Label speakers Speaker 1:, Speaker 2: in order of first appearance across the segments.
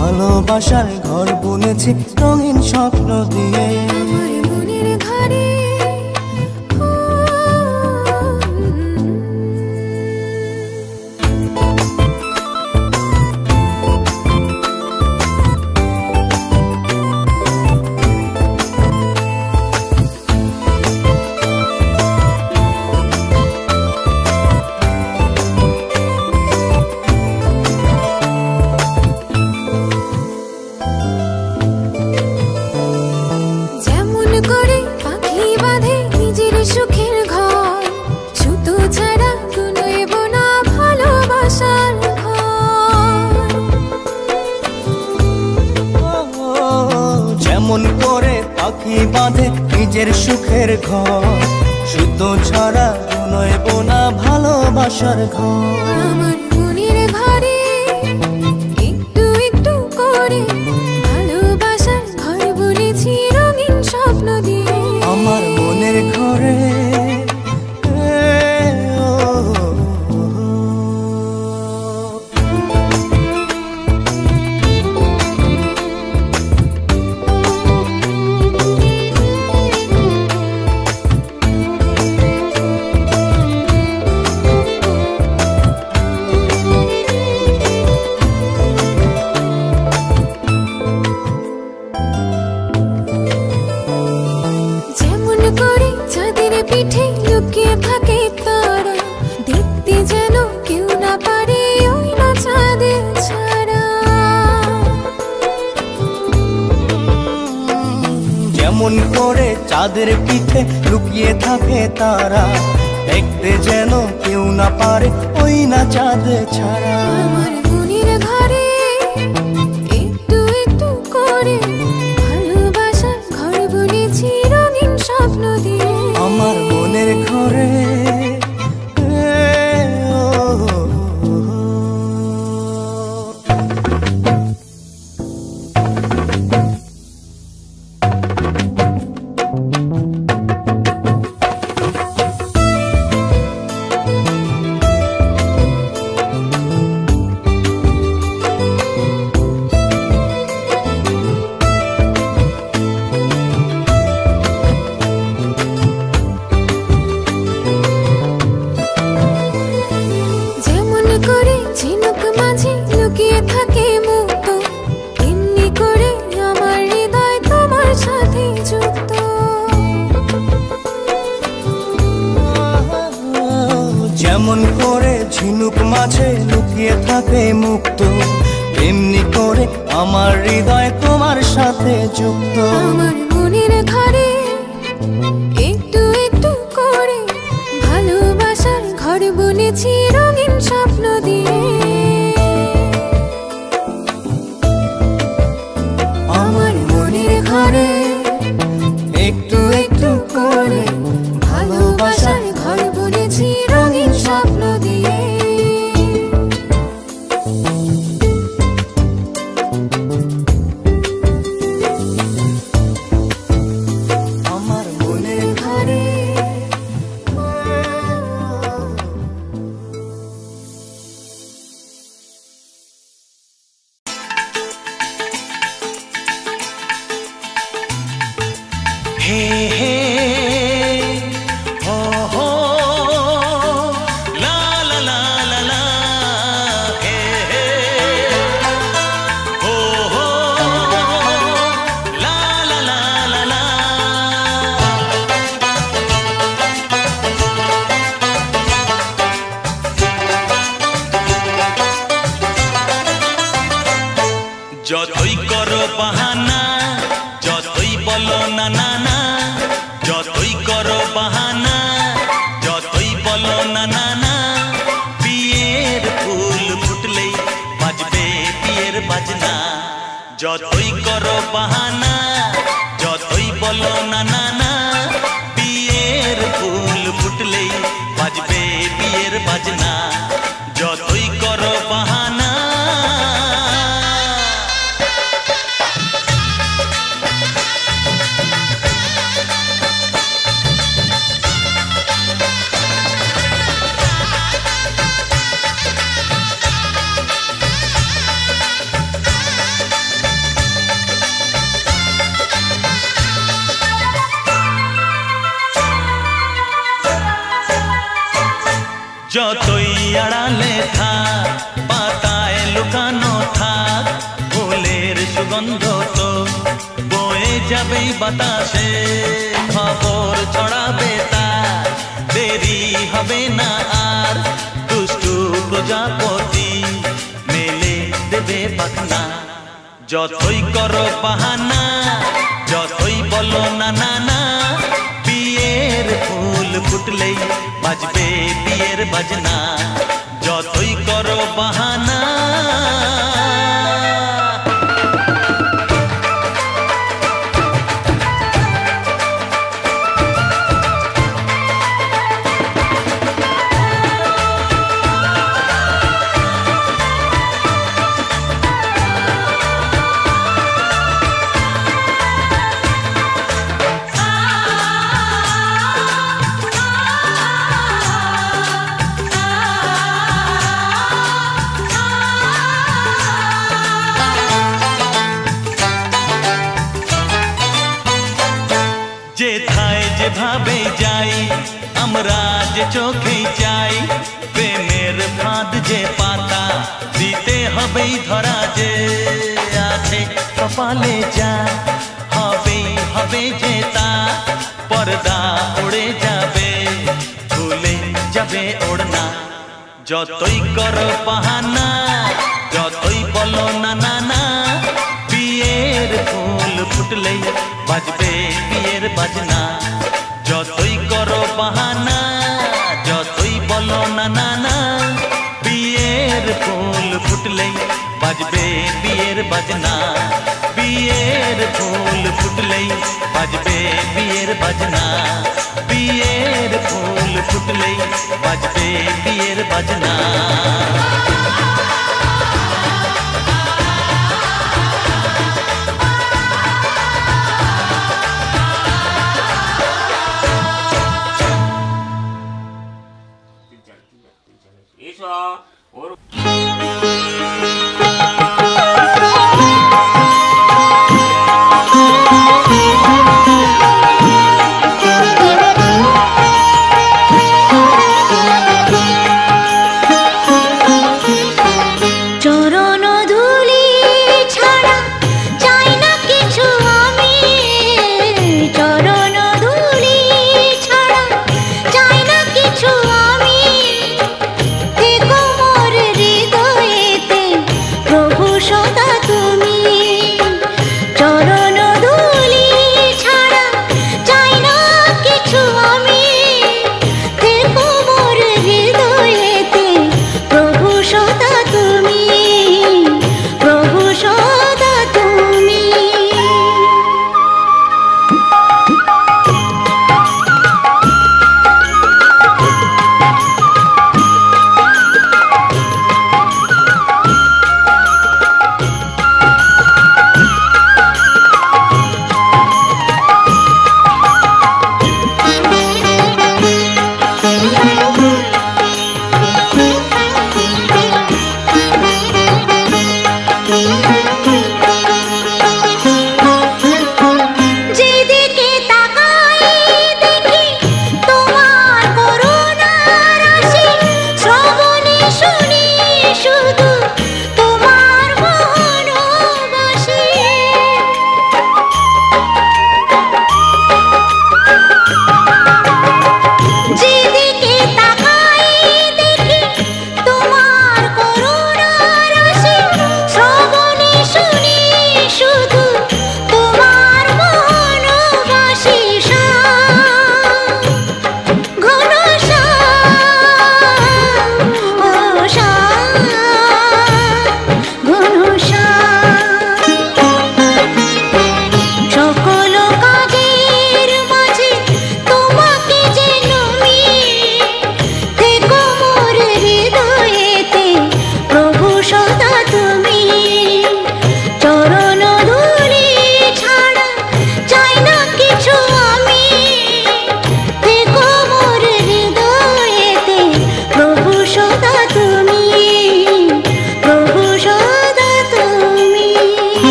Speaker 1: ভালোবাসার ঘর বুনেছি রঙিন স্বপ্ন দিয়ে।
Speaker 2: আমার মনের ঘরে বাঁধে নিজের সুখের ঘর, সুতো ছাড়া নয়ব না ভালোবাসার ঘর। আমার মনের ঘরে একটু একটু করে ভালোবাসার ঘর বুনেছি রঙিন স্বপ্ন দিয়ে।
Speaker 1: আমার মনের ঘরে
Speaker 2: পিঠে লুকিয়ে থাকে তারা, দেখতে যেন কেউ না পারে ওই না চাঁদের ছাড়া।
Speaker 1: যেমন করে চাঁদের পিঠে লুকিয়ে থাকে তারা, দেখতে যেন কেউ না পারে ওই না চাঁদ ছাড়া।
Speaker 2: আমার মনের ঘরে একটু একটু করে ভালোবাসার ঘর বুনেছি রঙিন স্বপ্ন দিয়ে।
Speaker 1: আমার মনের ঘরে যেমন করে ঝিনুক মাঝে লুকিয়ে থাকে মুক্ত, তেমনি করে আমার হৃদয় তোমার সাথে যুক্ত।
Speaker 2: আমার মনের ঘরে একটু একটু করে ভালোবাসার ঘর বুনেছি রঙিন স্বপ্ন দিয়ে। আমার মনের ঘরে একটু একটু করে ভালোবাসার ঘর বুনেছি রঙিন স্বপ্ন দিয়ে। আমার মনের ঘরে
Speaker 1: হে হে
Speaker 3: যতই করো বাহানা, যতই বলো না না না, যতই করো বাহানা, যতই বলো না না না, বিয়ের ফুল ফুটলেই বাজবে বিয়ের বাজনা। যতই করো বাহানা, যতই বলো না না না, বিয়ের ফুল ফুটলেই বাজবে বিয়ের বাজনা। যতই করো বাহানা। যতই আড়ালে থাক পাতায় লুকানো থাক ফুলের সুগন্ধ তো বয়ে যাবেই বাতাসে খবর ছড়াবে তার দেরি হবে না আর দুষ্টু প্রজাপতি মেলে দেবে পাখনা যতই করো বাহানা যতই বলো না না না বিয়ের ফুল ফুটলেই বাজবে বিয়ের বাজনা যতই করো বাহানা যেথায় যেভাবে যাই আমরা যে চোখেই চাই প্রেমের ফাঁদ যে পাতা দিতে হবেই ধরা যে আছে কপালে যা হবেই হবে যে তা পর্দা উড়ে যাবে ভুলে যাবে ওড়না যতই করো বাহানা যতই বলো না না না বিয়ের ফুল ফুটলেই বাজবে বিয়ের বাজনা যতই করো বাহানা যতই বলো না না না বিয়ের ফুল ফুটলেই বাজবে বিয়ের বাজনা বিয়ের ফুল ফুটলেই বাজবে বিয়ের বাজনা বিয়ের ফুল ফুটলেই বাজবে বিয়ের বাজনা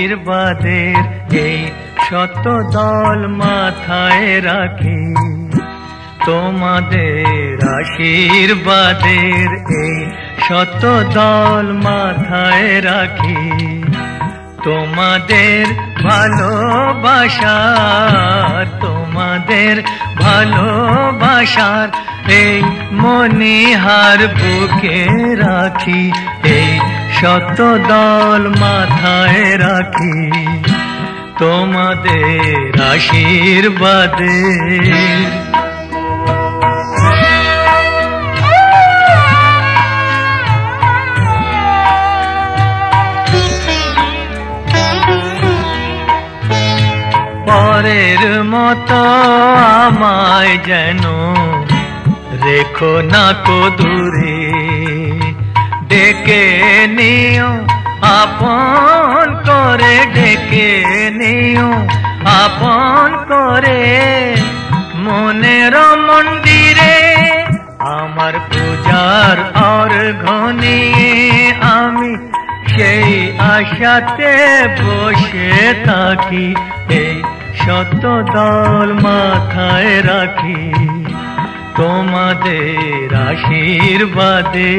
Speaker 4: আশীর্বাদের এই শত দল মাথায় রাখি, তোমাদের আশীর্বাদের এই শত দল মাথায় রাখি, তোমাদের ভালোবাসার, তোমাদের ভালোবাসার এই মনিহার বুকে রাখি, এই শত দল মাথায় রাখি, তোমাদের আশীর্বাদে। পরের মতো আমায় যেন রেখো না কো দূরে, ডেকে নিও আপন করে, ডেকে নিও আপন করে, মনের মন্দিরে আমার পূজার অর্ঘ্য নিয়ে আমি সেই আশাতে বসে থাকি, এই শত দল মাথায় রাখি, তোমাদের আশীর্বাদে।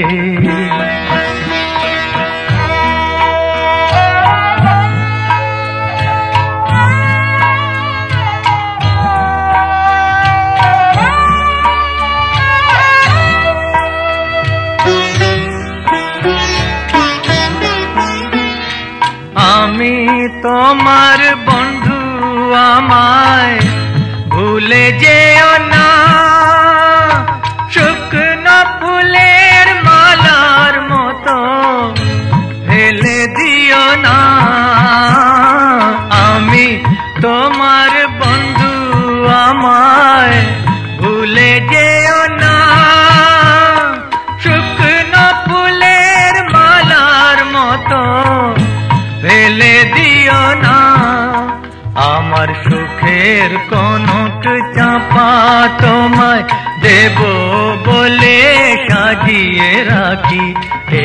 Speaker 4: আমি তোমার বন্ধু, আমায় ভুলে যেও না, শুকনো ফুলের মালার মতো ফেলে দিও না। আমি তোমার বন্ধু, আমায় ভুলে যেও না, শুকনো ফুলের মালার মতো ফেলে দিও না। আমার সুখের কনক চাপা তোমায় দেব বলে সাজিয়ে রাখি,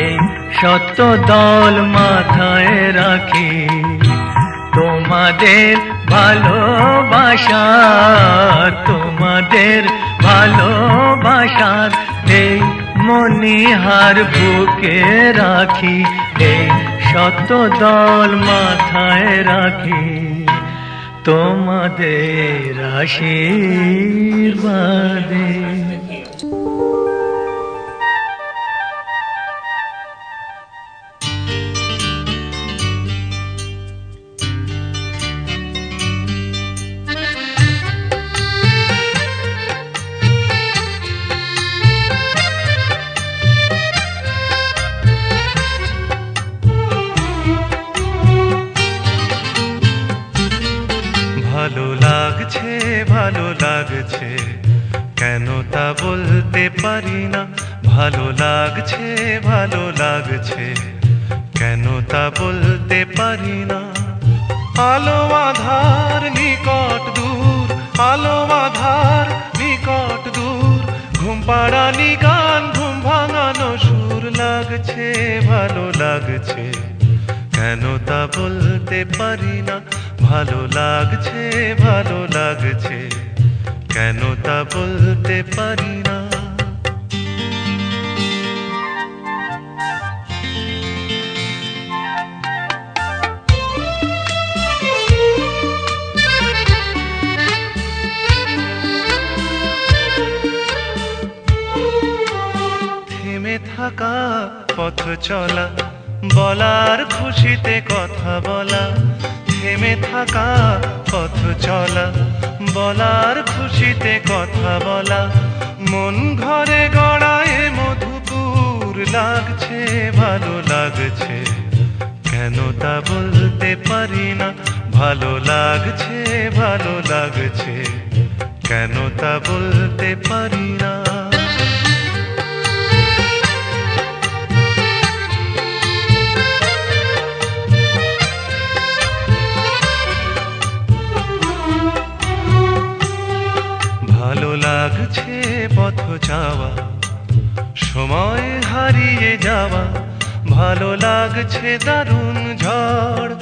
Speaker 4: এই শত দল মাথায় রাখি, তোমাদের ভালোবাসার, তোমাদের ভালোবাসার এই মনিহার বুকে রাখি, এই শত দল মাথায় রাখি, তোমাদের আশীর্বাদে।
Speaker 5: ভালো লাগছে, ভালো লাগছে, কেন তা বলতে পারি না। ভালো লাগছে, ভালো লাগছে, কেন তা বলতে পারি না। আলো আধার নিকট দূর, আলো আধার নিকট দূর, ঘুম পাড়ানি গান, ঘুম ভাঙানো সুর। লাগছে, ভালো লাগছে, কেন তা বলতে পারি না। ভালো লাগছে, ভালো লাগছে, কেন তা বলতে পারি না। থেমে থাকা পথ চলা, বলার খুশিতে কথা বলা। থেমে থাকা পথ চলা, বলার খুশিতে কথা বলা। মন ঘরে গড়ায় মধুপুর। লাগছে, ভালো লাগছে, কেন তা বলতে পারি না। ভালো লাগছে, ভালো লাগছে, কেন তা বলতে পারি না। ভালো লাগছে পথ যাওয়া, সময় হারিয়ে যাওয়া। ভালো লাগছে দারুণ ঝড়,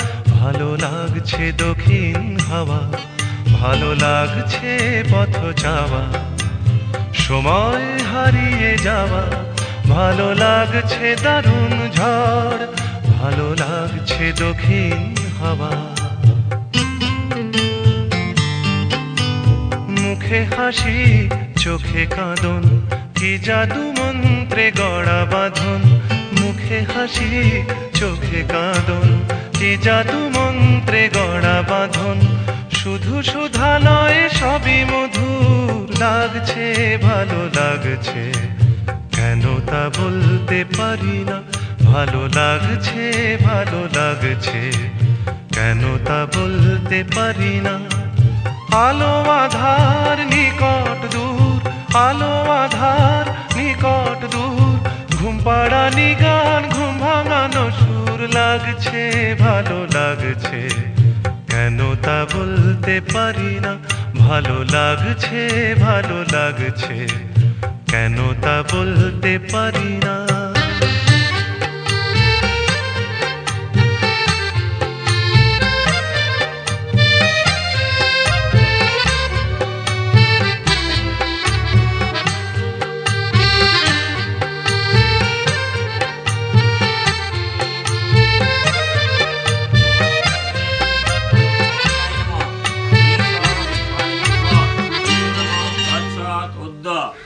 Speaker 5: ভালো লাগছে দক্ষিণ হাওয়া, ভালো লাগছে পথ চাওয়া, সময় হারিয়ে যাওয়া, ভালো লাগছে দারুণ ঝড়, ভালো লাগছে দক্ষিণ হাওয়া। মুখে হাসি চোখে কাঁদন, কি জাদু মন্ত্রে গড়া বাঁধন। মুখে হাসি চোখে কাঁদন, কি জাদু মন্ত্রে গড়া বাঁধন। শুধু সুধা নয় সবই মধুর লাগছে, ভালো লাগছে, কেন তা বলতে পারি না। ভালো লাগছে, ভালো লাগছে, কেন তা বলতে পারি না। আলো আধার নিকট দূর, আলো আধার নিকট দূর, ঘুম পাড়ানি গান ঘুম ভাঙানো সুর লাগছে, ভালো লাগছে, কেন তা বলতে পারি না। ভালো লাগছে, ভালো লাগছে, কেন তা বলতে পারি না।